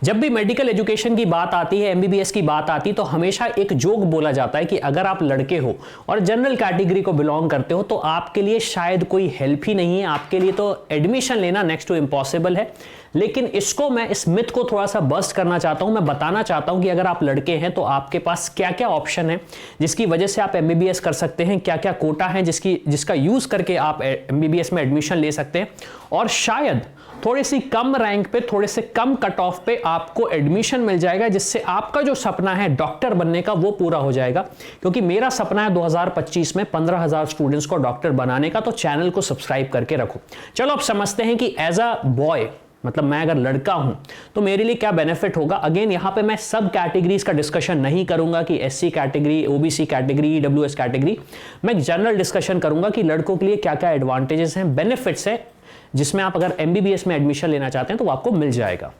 जब भी medical education की बात आती है, एमबीबीएस की बात आती है, तो हमेशा एक जोक बोला जाता है कि अगर आप लड़के हो और जनरल कैटेगरी को बिलोंग करते हो तो आपके लिए शायद कोई हेल्प ही नहीं है, आपके लिए तो एडमिशन लेना नेक्स्ट टू इम्पॉसिबल है। लेकिन इसको मैं इस मिथ को थोड़ा सा बस्ट करना चाहता हूं। मैं बताना चाहता हूं कि अगर आप लड़के हैं तो आपके पास क्या क्या ऑप्शन है जिसकी वजह से आप एमबीबीएस कर सकते हैं, क्या क्या कोटा है जिसका यूज करके आप एमबीबीएस में एडमिशन ले सकते हैं, और शायद थोड़ी सी कम रैंक पे, थोड़े से कम कट ऑफ पे आपको एडमिशन मिल जाएगा, जिससे आपका जो सपना है डॉक्टर बनने का वो पूरा हो जाएगा। क्योंकि मेरा सपना है 2025 में 15,000 स्टूडेंट्स को डॉक्टर बनाने का। तो चैनल को सब्सक्राइब करके रखो। चलो अब समझते हैं कि एज अ बॉय, मतलब मैं अगर लड़का हूं तो मेरे लिए क्या बेनिफिट होगा। अगेन यहां पे मैं सब कैटेगरीज का डिस्कशन नहीं करूंगा कि SC category, OBC category, EWS category. मैं जनरल डिस्कशन करूंगा कि लड़कों के लिए क्या क्या एडवांटेजेस हैं, बेनिफिट्स हैं, जिसमें आप अगर एमबीबीएस में एडमिशन लेना चाहते हैं तो वो आपको मिल जाएगा।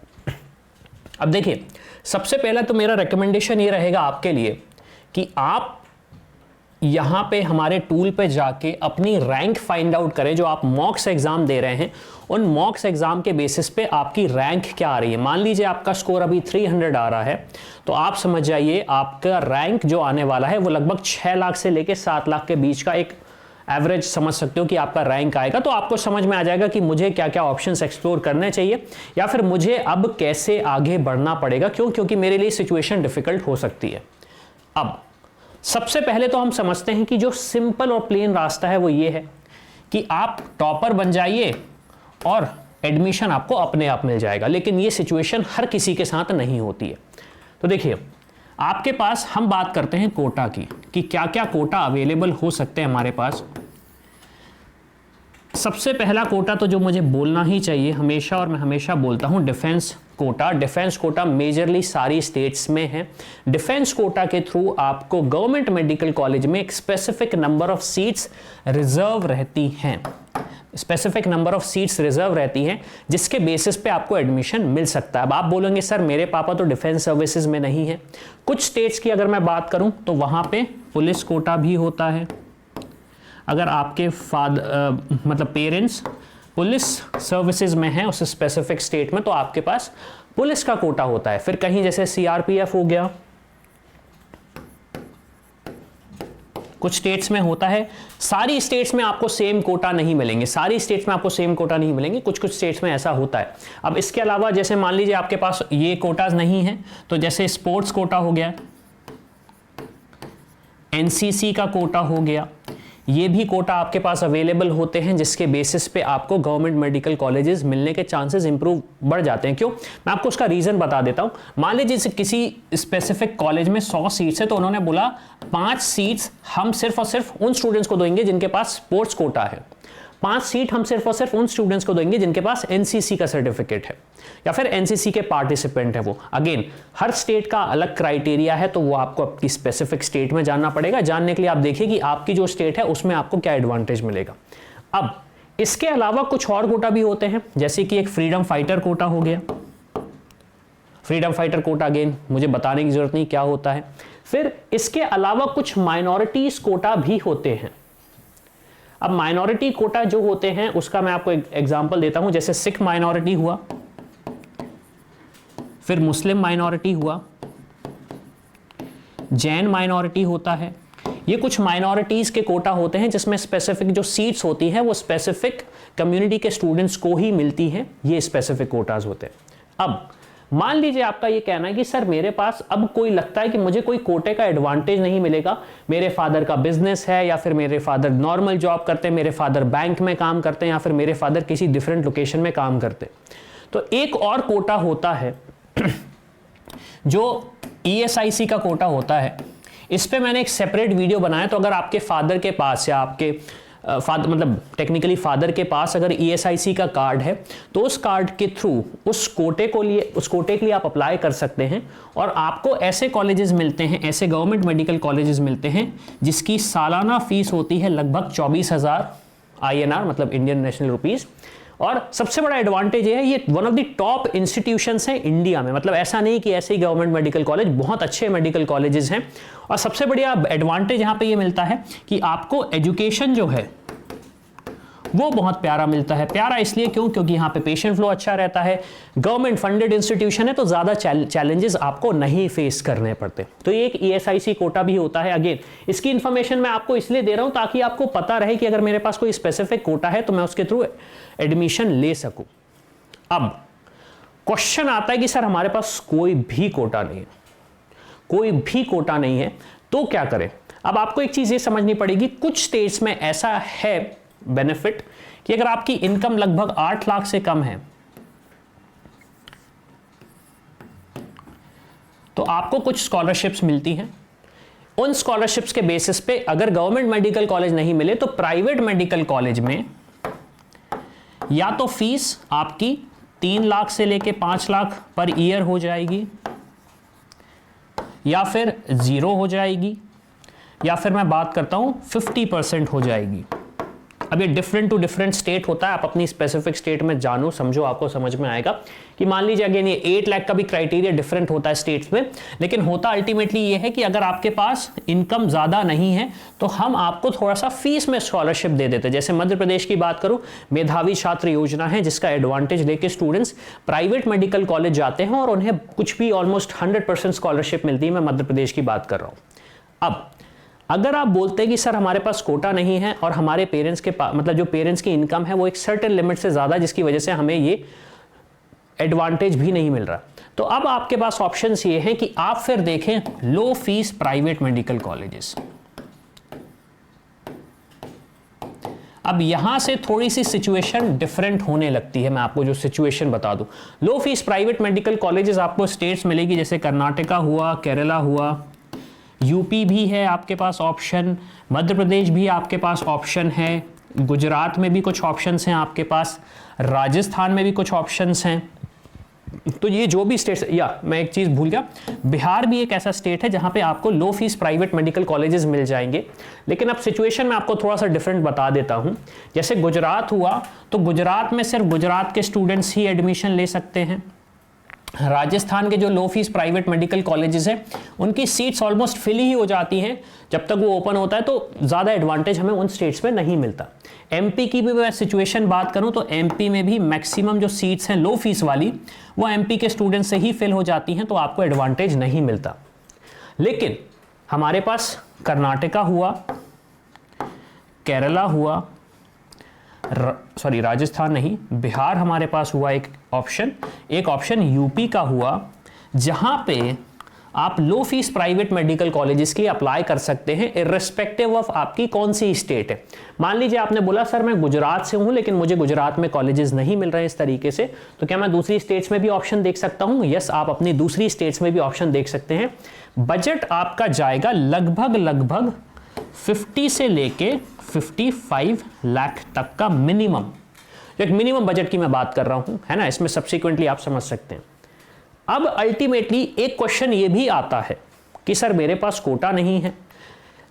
अब देखिए, सबसे पहला तो मेरा रिकमेंडेशन ये रहेगा आपके लिए कि आप यहां पे हमारे टूल पे जाके अपनी रैंक फाइंड आउट करें। जो आप मॉक्स एग्जाम दे रहे हैं, उन मॉक्स एग्जाम के बेसिस पे आपकी रैंक क्या आ रही है। मान लीजिए आपका स्कोर अभी 300 आ रहा है, तो आप समझ जाइए आपका रैंक जो आने वाला है वो लगभग 6 लाख से लेके 7 लाख के बीच का एक एवरेज समझ सकते हो कि आपका रैंक आएगा। तो आपको समझ में आ जाएगा कि मुझे क्या क्या ऑप्शंस एक्सप्लोर करने चाहिए, या फिर मुझे अब कैसे आगे बढ़ना पड़ेगा। क्योंकि मेरे लिए सिचुएशन डिफिकल्ट हो सकती है। अब सबसे पहले तो हम समझते हैं कि जो सिंपल और प्लेन रास्ता है वो ये है कि आप टॉपर बन जाइए और एडमिशन आपको अपने आप मिल जाएगा। लेकिन ये सिचुएशन हर किसी के साथ नहीं होती है। तो देखिए, आपके पास हम बात करते हैं कोटा की कि क्या क्या कोटा अवेलेबल हो सकते हैं हमारे पास। सबसे पहला कोटा तो जो मुझे बोलना ही चाहिए हमेशा, और मैं हमेशा बोलता हूं, defence quota. Defence quota majorly सारी स्टेट्स में है। डिफेंस कोटा के थ्रू आपको गवर्नमेंट मेडिकल कॉलेज में एक specific number of seats reserve रहती हैं, specific number of seats reserve रहती हैं, जिसके बेसिस पे आपको एडमिशन मिल सकता है। अब आप बोलेंगे सर मेरे पापा तो डिफेंस सर्विसेज में नहीं है। कुछ स्टेट्स की अगर मैं बात करूं तो वहां पे पुलिस कोटा भी होता है। अगर आपके मतलब पेरेंट्स पुलिस सर्विसेज में हैं उस स्पेसिफिक स्टेट में, तो आपके पास पुलिस का कोटा होता है। फिर कहीं जैसे सीआरपीएफ हो गया, कुछ स्टेट्स में होता है। सारी स्टेट्स में आपको सेम कोटा नहीं मिलेंगे, सारी स्टेट्स में आपको सेम कोटा नहीं मिलेंगे, कुछ कुछ स्टेट्स में ऐसा होता है। अब इसके अलावा जैसे मान लीजिए आपके पास ये कोटाज नहीं है, तो जैसे स्पोर्ट्स कोटा हो गया, एनसीसी का कोटा हो गया, ये भी कोटा आपके पास अवेलेबल होते हैं, जिसके बेसिस पे आपको गवर्नमेंट मेडिकल कॉलेजेस मिलने के चांसेस इंप्रूव बढ़ जाते हैं। क्यों? मैं आपको उसका रीजन बता देता हूं। मान लीजिए किसी स्पेसिफिक कॉलेज में 100 सीट्स है, तो उन्होंने बोला 5 सीट्स हम सिर्फ और सिर्फ उन स्टूडेंट्स को देंगे जिनके पास स्पोर्ट्स कोटा है, 5 सीट हम सिर्फ और सिर्फ उन स्टूडेंट्स को देंगे जिनके पास एनसीसी का सर्टिफिकेट है या फिर एनसीसी के पार्टिसिपेंट है वो। अगेन हर स्टेट का अलग क्राइटेरिया है, तो वो आपको आपकी स्पेसिफिक स्टेट में जानना पड़ेगा। जानने के लिए आप देखिए कि आपकी जो स्टेट है उसमें आपको क्या एडवांटेज मिलेगा। अब इसके अलावा कुछ और कोटा भी होते हैं, जैसे कि एक फ्रीडम फाइटर कोटा हो गया। फ्रीडम फाइटर कोटा अगेन मुझे बताने की जरूरत नहीं क्या होता है। फिर इसके अलावा कुछ माइनॉरिटीज कोटा भी होते हैं। अब माइनॉरिटी कोटा जो होते हैं उसका मैं आपको एक एग्जांपल देता हूं, जैसे सिख माइनॉरिटी हुआ, फिर मुस्लिम माइनॉरिटी हुआ, जैन माइनॉरिटी होता है। ये कुछ माइनॉरिटीज के कोटा होते हैं जिसमें स्पेसिफिक जो सीट्स होती हैं वो स्पेसिफिक कम्युनिटी के स्टूडेंट्स को ही मिलती हैं। ये स्पेसिफिक कोटाज होते हैं। अब मान लीजिए आपका ये कहना है कि सर मेरे पास अब कोई लगता है कि मुझे कोई कोटे का एडवांटेज नहीं मिलेगा, मेरे फादर का बिजनेस है, या फिर मेरे फादर नॉर्मल जॉब करते हैं, मेरे फादर बैंक में काम करते हैं, या फिर मेरे फादर किसी डिफरेंट लोकेशन में काम करते हैं। तो एक और कोटा होता है जो ईएसआईसी का कोटा होता है। इस पे मैंने एक सेपरेट वीडियो बनाया, तो अगर आपके फादर के पास या आपके फादर मतलब टेक्निकली फादर के पास अगर ईएसआईसी का कार्ड है, तो उस कार्ड के थ्रू उस कोटे के लिए आप अप्लाई कर सकते हैं, और आपको ऐसे कॉलेजेस मिलते हैं, ऐसे गवर्नमेंट मेडिकल कॉलेजेस मिलते हैं जिसकी सालाना फीस होती है लगभग 24,000 INR, मतलब इंडियन नेशनल रुपीज। और सबसे बड़ा एडवांटेज ये है, ये one of the top institutions हैं इंडिया में। मतलब ऐसा नहीं कि ऐसे ही गवर्नमेंट मेडिकल कॉलेज, बहुत अच्छे मेडिकल कॉलेजेस हैं। और सबसे बढ़िया एडवांटेज यहां पे ये मिलता है कि आपको एजुकेशन जो है वो बहुत प्यारा मिलता है। प्यारा इसलिए क्यों? क्योंकि यहाँ पे पेशेंट फ्लो अच्छा रहता है, गवर्नमेंट फंडेड इंस्टीट्यूशन है, तो ज्यादा चैलेंजेस आपको नहीं फेस करने पड़ते। तो ये एक ESIC कोटा भी होता है। अगेन इसकी इंफॉर्मेशन मैं आपको इसलिए दे रहा हूं ताकि आपको पता रहे कि अगर मेरे पास कोई स्पेसिफिक कोटा है तो मैं उसके थ्रू एडमिशन ले सकूं। अब क्वेश्चन आता है कि सर हमारे पास कोई भी कोटा नहीं है, कोई भी कोटा नहीं है, तो क्या करें? अब आपको एक चीज ये समझनी पड़ेगी, कुछ स्टेट्स में ऐसा है बेनिफिट कि अगर आपकी इनकम लगभग 8 लाख से कम है तो आपको कुछ स्कॉलरशिप्स मिलती हैं। उन स्कॉलरशिप्स के बेसिस पे अगर गवर्नमेंट मेडिकल कॉलेज नहीं मिले तो प्राइवेट मेडिकल कॉलेज में या तो फीस आपकी 3 लाख से लेके 5 लाख पर ईयर हो जाएगी, या फिर 0 हो जाएगी, या फिर मैं बात करता हूं 50% हो जाएगी। अब ये डिफरेंट टू डिफरेंट स्टेट होता है, आप अपनी स्पेसिफिक स्टेट में जानो समझो, आपको समझ में आएगा कि मान लीजिए अगेन ये 8 लाख का भी क्राइटेरिया डिफरेंट होता है स्टेट्स में, लेकिन होता अल्टीमेटली ये है कि अगर आपके पास इनकम ज्यादा नहीं है तो हम आपको थोड़ा सा फीस में स्कॉलरशिप दे देते हैं। जैसे मध्य प्रदेश की बात करूं, मेधावी छात्र योजना है जिसका एडवांटेज लेके स्टूडेंट्स प्राइवेट मेडिकल कॉलेज जाते हैं और उन्हें कुछ भी ऑलमोस्ट 100% स्कॉलरशिप मिलती है। मैं मध्य प्रदेश की बात कर रहा हूं। अब अगर आप बोलते हैं कि सर हमारे पास कोटा नहीं है और हमारे पेरेंट्स के पास मतलब जो पेरेंट्स की इनकम है वो एक सर्टेन लिमिट से ज्यादा, जिसकी वजह से हमें ये एडवांटेज भी नहीं मिल रहा, तो अब आपके पास ऑप्शंस ये हैं कि आप फिर देखें लो फीस प्राइवेट मेडिकल कॉलेजेस। अब यहां से थोड़ी सी सिचुएशन डिफरेंट होने लगती है। मैं आपको जो सिचुएशन बता दूं, लो फीस प्राइवेट मेडिकल कॉलेजेस आपको स्टेट्स मिलेगी जैसे कर्नाटका हुआ, केरला हुआ, यूपी भी है आपके पास ऑप्शन, मध्य प्रदेश भी आपके पास ऑप्शन है, गुजरात में भी कुछ ऑप्शंस हैं आपके पास, राजस्थान में भी कुछ ऑप्शंस हैं। तो ये जो भी स्टेट्स, या मैं एक चीज भूल गया, बिहार भी एक ऐसा स्टेट है जहां पे आपको लो फीस प्राइवेट मेडिकल कॉलेजेस मिल जाएंगे। लेकिन अब सिचुएशन में आपको थोड़ा सा डिफरेंट बता देता हूं। जैसे गुजरात हुआ तो गुजरात में सिर्फ गुजरात के स्टूडेंट्स ही एडमिशन ले सकते हैं। राजस्थान के जो लो फीस प्राइवेट मेडिकल कॉलेजेस हैं उनकी सीट्स ऑलमोस्ट फिल ही हो जाती हैं जब तक वो ओपन होता है, तो ज़्यादा एडवांटेज हमें उन स्टेट्स में नहीं मिलता। एमपी की भी मैं सिचुएशन बात करूं तो एमपी में भी मैक्सिमम जो सीट्स हैं लो फीस वाली वो एमपी के स्टूडेंट्स से ही फिल हो जाती हैं, तो आपको एडवांटेज नहीं मिलता। लेकिन हमारे पास कर्नाटका हुआ, केरला हुआ, राजस्थान नहीं, बिहार हमारे पास हुआ एक ऑप्शन यूपी का हुआ, जहां पे आप लो फीस प्राइवेट मेडिकल कॉलेजेस की अप्लाई कर सकते हैं इर्रेस्पेक्टिव ऑफ आपकी कौन सी स्टेट है। मान लीजिए आपने बोला सर मैं गुजरात से हूं लेकिन मुझे गुजरात में कॉलेजेस नहीं मिल रहे हैं इस तरीके से, तो क्या मैं दूसरी स्टेट्स में भी ऑप्शन देख सकता हूं? यस, आप अपनी दूसरी स्टेट्स में भी ऑप्शन देख सकते हैं। बजट आपका जाएगा लगभग 50 से लेके 55 लाख तक का मिनिमम, एक मिनिमम बजट की मैं बात कर रहा हूं, है ना। इसमें सब्सिक्वेंटली आप समझ सकते हैं। अब अल्टीमेटली एक क्वेश्चन ये भी आता है कि सर मेरे पास कोटा नहीं है,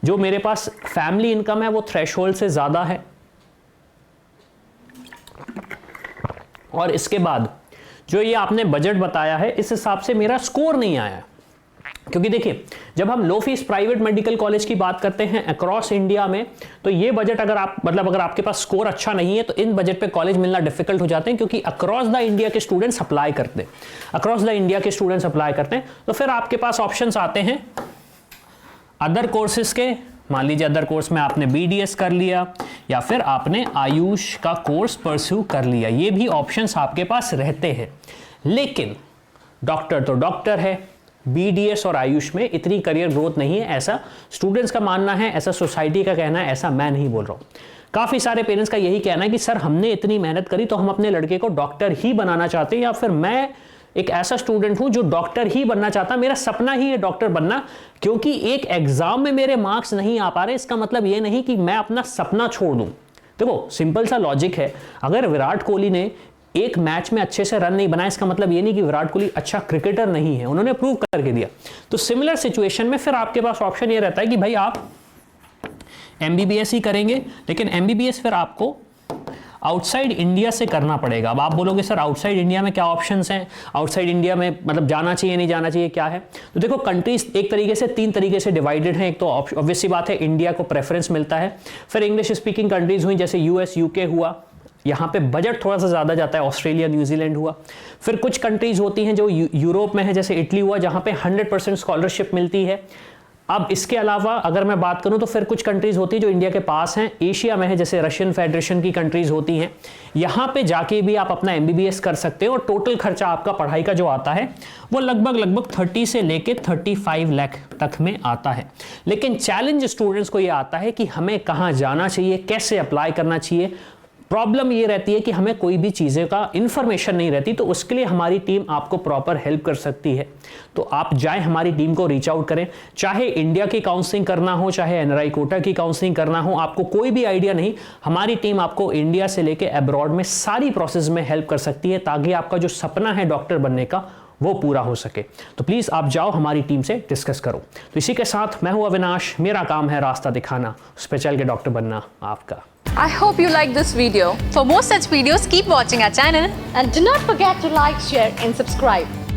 जो मेरे पास फैमिली इनकम है वो थ्रेशोल्ड से ज्यादा है, और इसके बाद जो ये आपने बजट बताया है इस हिसाब से मेरा स्कोर नहीं आया है। क्योंकि देखिए जब हम लो फीस प्राइवेट मेडिकल कॉलेज की बात करते हैं अक्रॉस इंडिया में, तो ये बजट अगर आप अगर आपके पास स्कोर अच्छा नहीं है तो इन बजट पे कॉलेज मिलना डिफिकल्ट हो जाते हैं, क्योंकि अक्रॉस द इंडिया के स्टूडेंट्स अप्लाई करते हैं। तो फिर आपके पास ऑप्शंस आते हैं अदर कोर्सेज के। मान लीजिए अदर कोर्स में आपने BDS कर लिया या फिर आपने आयुष का कोर्स परस्यू कर लिया, ये भी ऑप्शंस आपके पास रहते हैं। लेकिन डॉक्टर तो डॉक्टर है, BDS और आयुष में इतनी करियर ग्रोथ नहीं है, ऐसा स्टूडेंट्स का मानना है, ऐसा सोसाइटी का कहना है, ऐसा मैं नहीं बोल रहा हूं। काफी सारे पेरेंट्स का यही कहना है कि सर हमने इतनी मेहनत करी तो हम अपने लड़के को डॉक्टर ही बनाना चाहते हैं, या फिर मैं एक ऐसा स्टूडेंट हूं जो डॉक्टर ही बनना चाहता, मेरा सपना ही है डॉक्टर बनना, क्योंकि एक एग्जाम में मेरे मार्क्स नहीं आ पा रहे, इसका मतलब ये नहीं कि मैं अपना सपना छोड़ दूं। देखो सिंपल सा लॉजिक है, अगर विराट कोहली ने एक मैच में अच्छे से रन नहीं बनाया इसका मतलब ये नहीं कि विराट कोहली अच्छा क्रिकेटर नहीं है, उन्होंने प्रूव करके दिया। तो सिमिलर सिचुएशन में फिर आपके पास ऑप्शन ये रहता है कि भाई आप MBBS ही करेंगे, लेकिन MBBS फिर आपको आउटसाइड इंडिया से करना पड़ेगा। अब आप बोलोगे सर आउटसाइड इंडिया में क्या ऑप्शंस हैं, आउटसाइड इंडिया में मतलब जाना चाहिए नहीं जाना चाहिए, क्या है? तो देखो कंट्रीज एक तरीके से 3 तरीके से डिवाइडेड हैं। एक तो ऑब्वियस सी बात है इंडिया को प्रेफरेंस मिलता है, फिर इंग्लिश स्पीकिंग कंट्रीज हुई जैसे यूएस यूके हुआ, यहाँ पे बजट थोड़ा सा ज़्यादा जाता है, ऑस्ट्रेलिया न्यूजीलैंड हुआ। फिर कुछ कंट्रीज होती हैं जो यूरोप में है जैसे इटली हुआ, जहाँ पे 100% स्कॉलरशिप मिलती है। अब इसके अलावा अगर मैं बात करूं तो फिर कुछ कंट्रीज होती है जो इंडिया के पास हैं, एशिया में है जैसे रशियन फेडरेशन की कंट्रीज होती हैं, यहाँ पे जाके भी आप अपना MBBS कर सकते हो और टोटल खर्चा आपका पढ़ाई का जो आता है वो लगभग 30 से लेके 35 लाख तक में आता है। लेकिन चैलेंज स्टूडेंट्स को ये आता है कि हमें कहाँ जाना चाहिए, कैसे अप्लाई करना चाहिए। प्रॉब्लम ये रहती है कि हमें कोई भी चीज़ें का इन्फॉर्मेशन नहीं रहती, तो उसके लिए हमारी टीम आपको प्रॉपर हेल्प कर सकती है। तो आप जाएं हमारी टीम को रीच आउट करें, चाहे इंडिया की काउंसलिंग करना हो, चाहे NRI कोटा की काउंसलिंग करना हो, आपको कोई भी आइडिया नहीं, हमारी टीम आपको इंडिया से लेके अब्रॉड में सारी प्रोसेस में हेल्प कर सकती है ताकि आपका जो सपना है डॉक्टर बनने का वो पूरा हो सके। तो प्लीज़ आप जाओ हमारी टीम से डिस्कस करो। तो इसी के साथ मैं हूं अविनाश, मेरा काम है रास्ता दिखाना, स्पेशल के डॉक्टर बनना आपका। I hope you like this video. For more such videos, keep watching our channel and do not forget to like, share and subscribe.